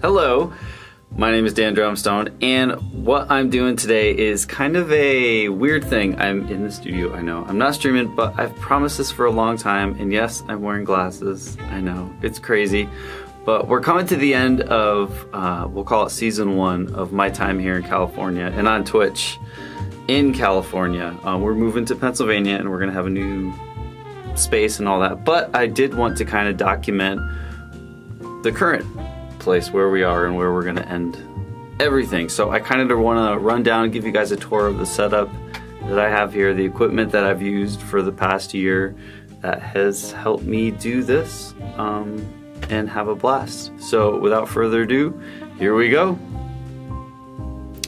Hello, my name is DanDrumStone, and what I'm doing today is kind of a weird thing. I'm in the studio, I know. I'm not streaming, but I've promised this for a long time, and yes, I'm wearing glasses. I know, it's crazy. But we're coming to the end of, we'll call it season 1 of my time here in California and on Twitch in California. We're moving to Pennsylvania, and we're gonna have a new space and all that. But I did want to kind of document the current place where we are and where we're going to end everything. So I kind of want to run down and give you guys a tour of the setup that I have here, the equipment that I've used for the past year that has helped me do this and have a blast. So without further ado, here we go.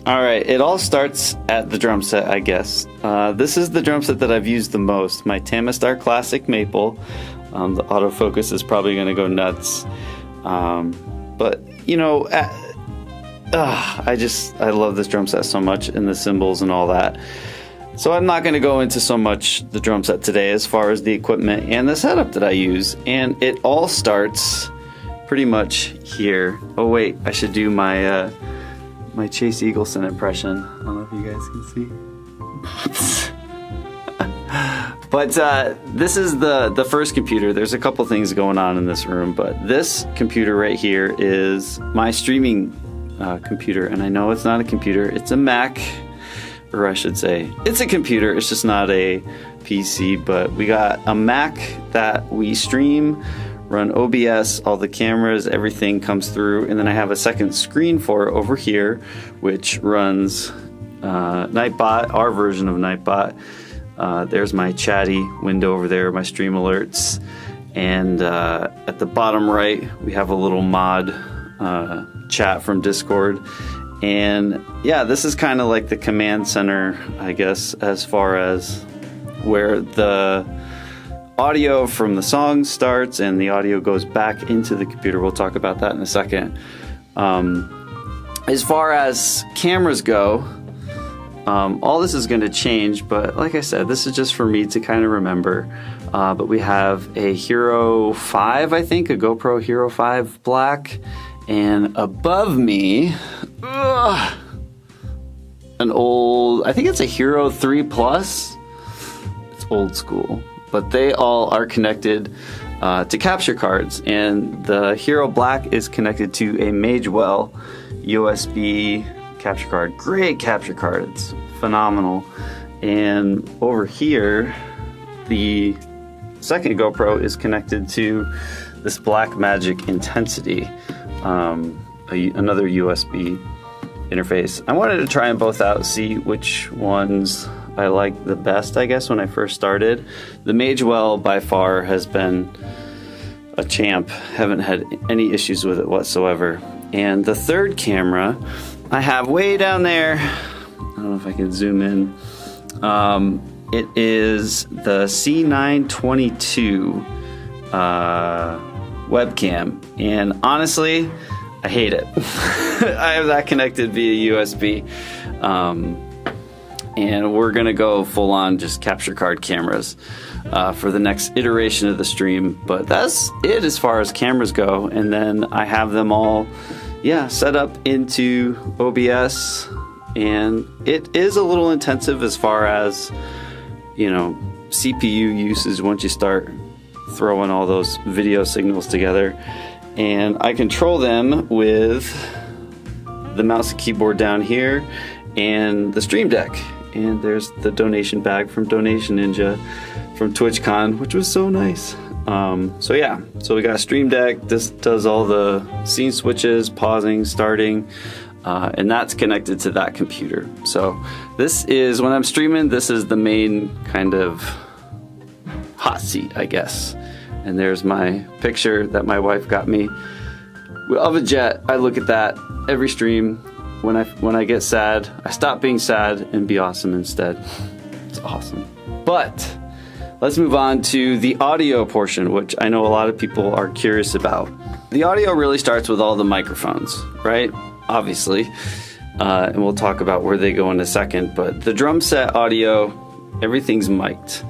All right, it all starts at the drum set, I guess. This is the drum set that I've used the most, my Tamistar Classic Maple. The autofocus is probably going to go nuts. But, you know, I love this drum set so much and the cymbals and all that. So I'm not going to go into so much the drum set today as far as the equipment and the setup that I use. And it all starts pretty much here. Oh, wait, I should do my my Chase Eagleson impression. I don't know if you guys can see. But this is the first computer. There's a couple things going on in this room, but this computer right here is my streaming computer. And I know it's not a computer, it's a Mac, or I should say, it's a computer, it's just not a PC, but we got a Mac that we stream, run OBS, all the cameras, everything comes through, and then I have a second screen for it over here, which runs Nightbot, our version of Nightbot. There's my chatty window over there, my stream alerts, and at the bottom right we have a little mod chat from Discord. And yeah, this is kind of like the command center, I guess, as far as where the audio from the song starts and the audio goes back into the computer. We'll talk about that in a second. As far as cameras go, all this is going to change, but like I said, this is just for me to kind of remember. But we have a Hero 5, I think, a GoPro Hero 5 Black, and above me, an old, I think it's a Hero 3 Plus. It's old school, but they all are connected to capture cards, and the Hero Black is connected to a Magewell USB capture card. Great capture card, it's phenomenal. And over here, the second GoPro is connected to this Blackmagic Intensity, another USB interface. I wanted to try them both out, see which ones I like the best, I guess, when I first started. The Magewell by far has been a champ. Haven't had any issues with it whatsoever. And the third camera I have way down there, I don't know if I can zoom in. It is the C922 webcam, and honestly, I hate it. I have that connected via USB, and we're gonna go full on just capture card cameras for the next iteration of the stream. But that's it as far as cameras go, and then I have them all set up into OBS, and it is a little intensive as far as, you know, CPU usage once you start throwing all those video signals together. And I control them with the mouse and keyboard down here and the Stream Deck. And there's the donation bag from Donation Ninja from TwitchCon, which was so nice. So we got a Stream Deck. This does all the scene switches, pausing, starting, and that's connected to that computer. So this is, when I'm streaming, this is the main kind of hot seat, I guess. And there's my picture that my wife got me of a jet. I look at that every stream. When I get sad, I stop being sad and be awesome instead. It's awesome. But let's move on to the audio portion, which I know a lot of people are curious about. The audio really starts with all the microphones, right? Obviously. And we'll talk about where they go in a second. But the drum set audio, everything's mic'd.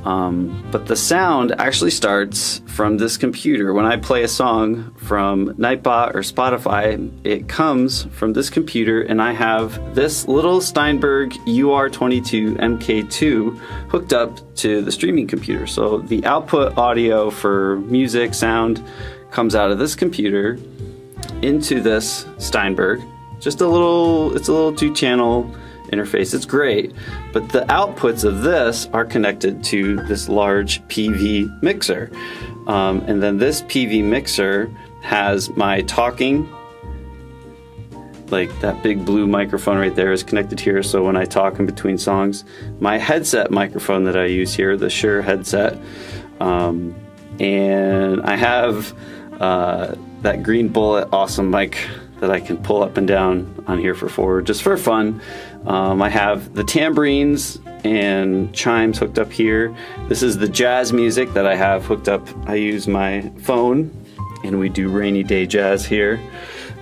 But the sound actually starts from this computer. When I play a song from Nightbot or Spotify, it comes from this computer, and I have this little Steinberg UR22 MK2 hooked up to the streaming computer. So the output audio for music, sound, comes out of this computer into this Steinberg. It's a little 2-channel interface. It's great, but the outputs of this are connected to this large PV mixer, and then this PV mixer has my talking, like that big blue microphone right there is connected here, so when I talk in between songs, my headset microphone that I use here, the Shure headset, and I have that Green Bullet awesome mic that I can pull up and down on here for forward, just for fun. I have the tambourines and chimes hooked up here. This is the jazz music that I have hooked up. I use my phone, and we do rainy day jazz here.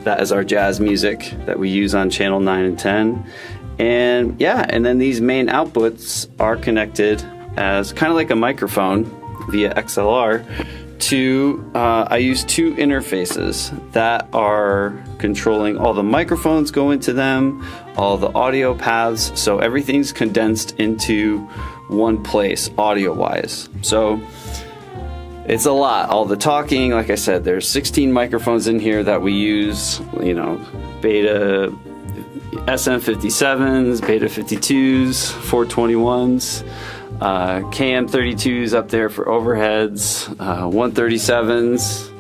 That is our jazz music that we use on channel 9 and 10. And yeah, and then these main outputs are connected as kind of like a microphone via XLR to, I use 2 interfaces that are controlling all the microphones go into them, all the audio paths, so everything's condensed into one place audio-wise. So it's a lot. All the talking, like I said, there's 16 microphones in here that we use, Beta SM57s, Beta 52s, 421s, KM32s up there for overheads, 137s,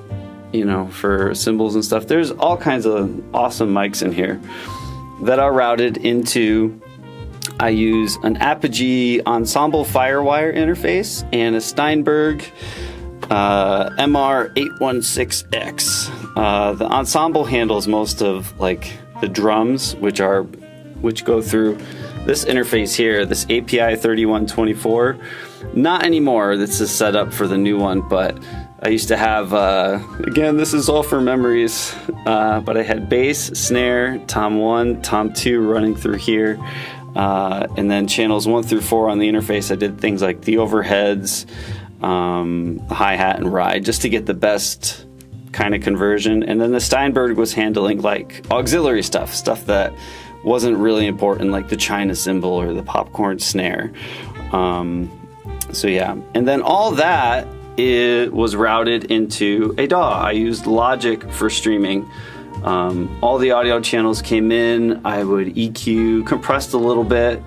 for cymbals and stuff. There's all kinds of awesome mics in here that are routed into, I use an Apogee Ensemble Firewire interface and a Steinberg MR816X. The Ensemble handles most of the drums, which go through this interface here, this API 3124. Not anymore. This is set up for the new one, but I used to have, again, this is all for memories, but I had bass, snare, tom 1, tom 2 running through here, and then channels 1 through 4 on the interface. I did things like the overheads, hi-hat and ride, just to get the best kind of conversion. And then the Steinberg was handling auxiliary stuff that wasn't really important, like the China cymbal or the popcorn snare. So yeah, and then all that was routed into a DAW. I used Logic for streaming. All the audio channels came in. I would EQ, compressed a little bit.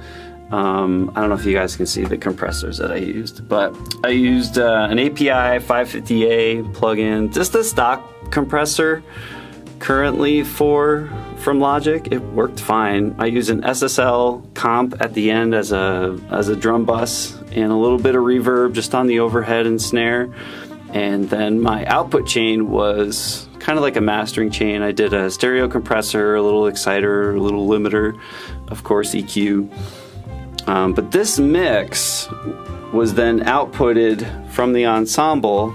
I don't know if you guys can see the compressors that I used, but I used an API 550A plugin, just a stock compressor currently from Logic. It worked fine. I use an SSL comp at the end as a drum bus and a little bit of reverb just on the overhead and snare. And then my output chain was kind of like a mastering chain. I did a stereo compressor, a little exciter, a little limiter, of course EQ. But this mix was then outputted from the Ensemble.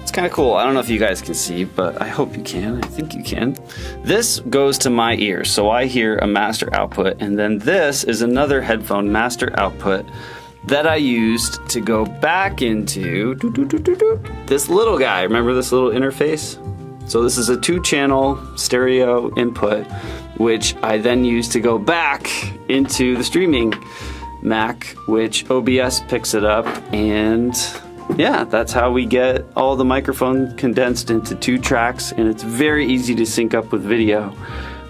It's kind of cool. I don't know if you guys can see, but I hope you can. I think you can. This goes to my ear, so I hear a master output, and then this is another headphone master output that I used to go back into this little guy. Remember this little interface? So this is a 2-channel stereo input, which I then used to go back into the streaming Mac, which OBS picks it up, and yeah, that's how we get all the microphone condensed into 2 tracks, and it's very easy to sync up with video.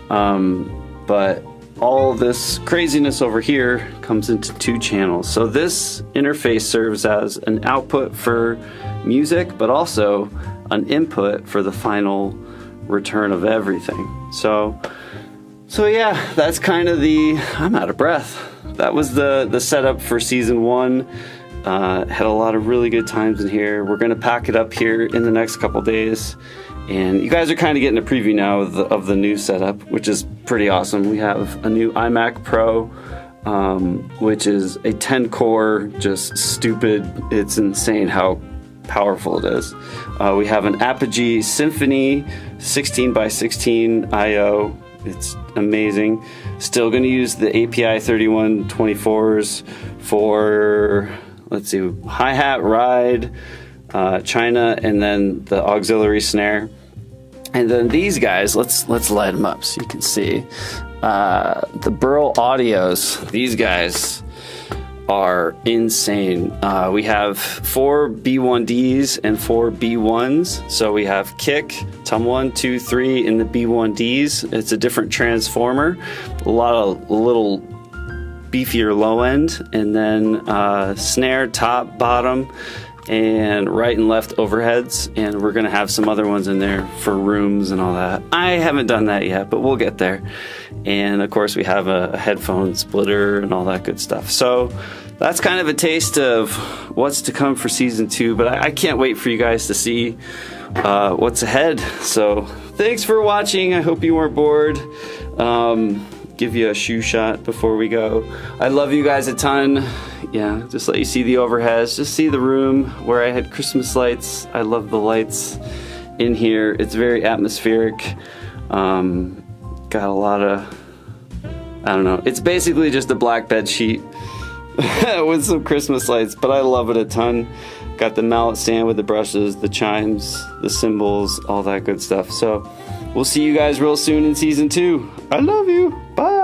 But all this craziness over here comes into 2 channels. So this interface serves as an output for music, but also an input for the final return of everything. So yeah, that's kind of I'm out of breath. That was the setup for season 1. Had a lot of really good times in here. We're gonna pack it up here in the next couple days, and you guys are kind of getting a preview now of the new setup, which is pretty awesome. We have a new iMac Pro, which is a 10-core, just stupid. It's insane how powerful it is. We have an Apogee Symphony 16x16 I/O. It's amazing. Still going to use the API 3124s for let's see, hi-hat, ride, China, and then the auxiliary snare. And then these guys, let's light them up so you can see. The Burl Audios, these guys are insane. We have 4 B1Ds and 4 B1s. So we have kick, tom 1, 2, 3 in the B1Ds. It's a different transformer, a lot of little beefier low end, and then snare, top, bottom, and right and left overheads, and we're gonna have some other ones in there for rooms and all that. I haven't done that yet, but we'll get there. And of course we have a headphone splitter and all that good stuff. So that's kind of a taste of what's to come for season 2, but I can't wait for you guys to see what's ahead. So thanks for watching. I hope you weren't bored. Give you a shoe shot before we go. I love you guys a ton. Yeah, just let you see the overheads, just see the room where I had Christmas lights. I love the lights in here. It's very atmospheric. Got a lot of, I don't know. It's basically just a black bed sheet with some Christmas lights, but I love it a ton. Got the mallet stand with the brushes, the chimes, the cymbals, all that good stuff. So we'll see you guys real soon in season 2. I love you. Bye.